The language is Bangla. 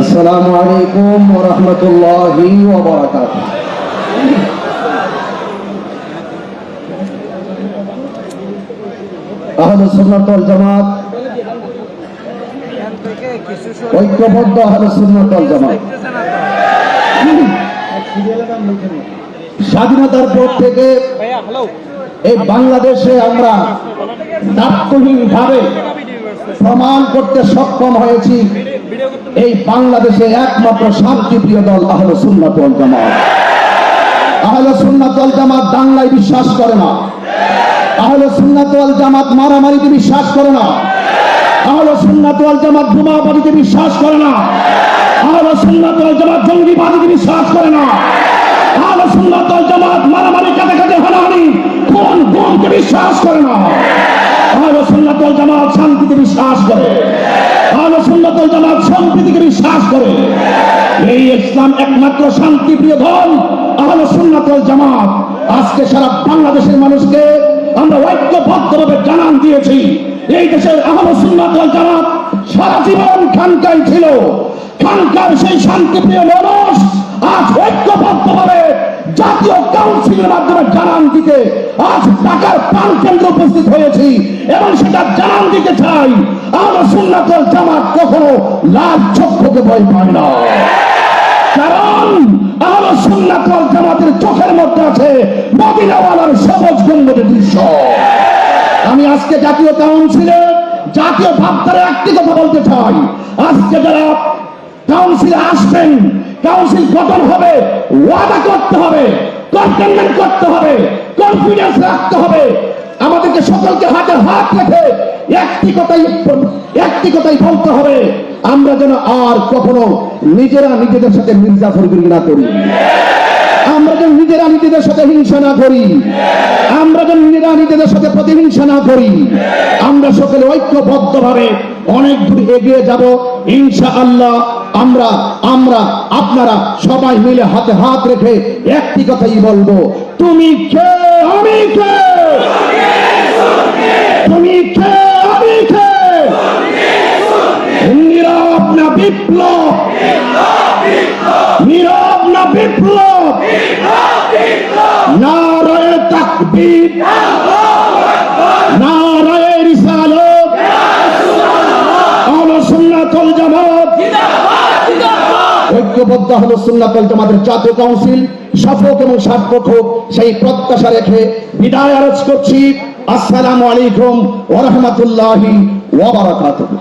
আসসালামু আলাইকুম ওয়া রাহমাতুল্লাহি ওয়া বারাকাতুহু। আহলে সুন্নাত ওয়াল জামাত, ঐক্যবদ্ধ আহলে সুন্নাত ওয়াল জামাত স্বাধীনতার পর থেকে এই বাংলাদেশে আমরা দায়িত্বহীনভাবে প্রমাণ করতে সক্ষম হয়েছি এই বাংলাদেশে একমাত্র শান্তিপ্রিয় দল আহলে সুন্নাত ওয়াল জামাত। আহলে সুন্নাত ওয়াল জামাত দাঙ্গায় বিশ্বাস করে না। আহলে সুন্নাত ওয়াল জামাত মারামারিতে বিশ্বাস করে না। আহলে সুন্নাত ওয়াল জামাত বোমাবাজিতে বিশ্বাস করে না। আহলে সুন্নাত ওয়াল জামাত জঙ্গিবাজিতে বিশ্বাস করে না। আহলে সুন্নাত ওয়াল জামাত মারামারি কাটাকাটি হানাহানি খুন গুমকে বিশ্বাস করে না। আহলে সুন্নাত ওয়াল জামাত শান্তিতে বিশ্বাস করে। আহলে সুন্নাত ওয়াল জামাত সম্প্রীতিকে বিশ্বাস করে। এই ইসলাম একমাত্র শান্তিপ্রিয় দল আহলে সুন্নাত ওয়াল জামাত। আজকে সারা বাংলাদেশের মানুষকে আমরা ঐক্যবদ্ধভাবে জানান দিয়েছি এই দেশের আহলে সুন্নাত ওয়াল জামাত সারা জীবন খানকায় ছিল। খানকার সেই শান্তিপ্রিয় মানুষ আজ ঐক্যবদ্ধভাবে জাতীয় কাউন্সিলের মাধ্যমে জানান দিতে আজ ঢাকার প্রাণকেন্দ্রে উপস্থিত হয়েছি এবং সেটা জানান দিতে চাই আহলে সুন্নাত ওয়াল জামাত কখনো লাল চক্ষুকে ভয় পায় না। কারণ আহলে সুন্নাত ওয়াল জামাতের চোখের মধ্যে আছে মদিনাওয়ালার সবুজ গম্বুজের দৃশ্য। আমি আজকে জাতীয় কাউন্সিলে জাতীয় ভাবধারে একটি কথা বলতে চাই, আজকে যারা কাউন্সিলে আসবেন, কাউন্সিল গঠন হবে, ওয়াদা করতে হবে, কন্টেনমেন্ট করতে হবে, কনফিডেন্স রাখতে হবে। আমাদেরকে সকলকে হাতে হাত রেখে একটি কথাই বলতে হবে, আমরা যেন আর কখনো নিজেরা নিজেদের সাথে মির্জাফরগিরি না করি। আমরা যেন নিজেরা নিজেদের সাথে হিংসা না করি। আমরা যেন নিজেরা নিজেদের সাথে প্রতিহিংসা না করি। আমরা সকলে ঐক্যবদ্ধভাবে অনেক দূর এগিয়ে যাব ইনশাআল্লাহ। আমরা আপনারা সবাই মিলে হাতে হাত রেখে একটি কথাই বলবো, তুমি কে আমি কে, তুমি কে আমি কে। নীরব না বিপ্লব, নীরব না বিপ্লব, নারায়ে তাকবীর, নারায়ে রিসালাত, আহলে সুন্নাত ওয়াল জামাত। ঐক্যবদ্ধ আহলে সুন্নাত ওয়াল জামাতের জাতীয় কাউন্সিল সফল এবং সার্থক হোক সেই প্রত্যাশা রেখে বিদায় আরজ করছি। আসসালামু আলাইকুম ওয়া রাহমাতুল্লাহি ওয়া বারাকাতুহু।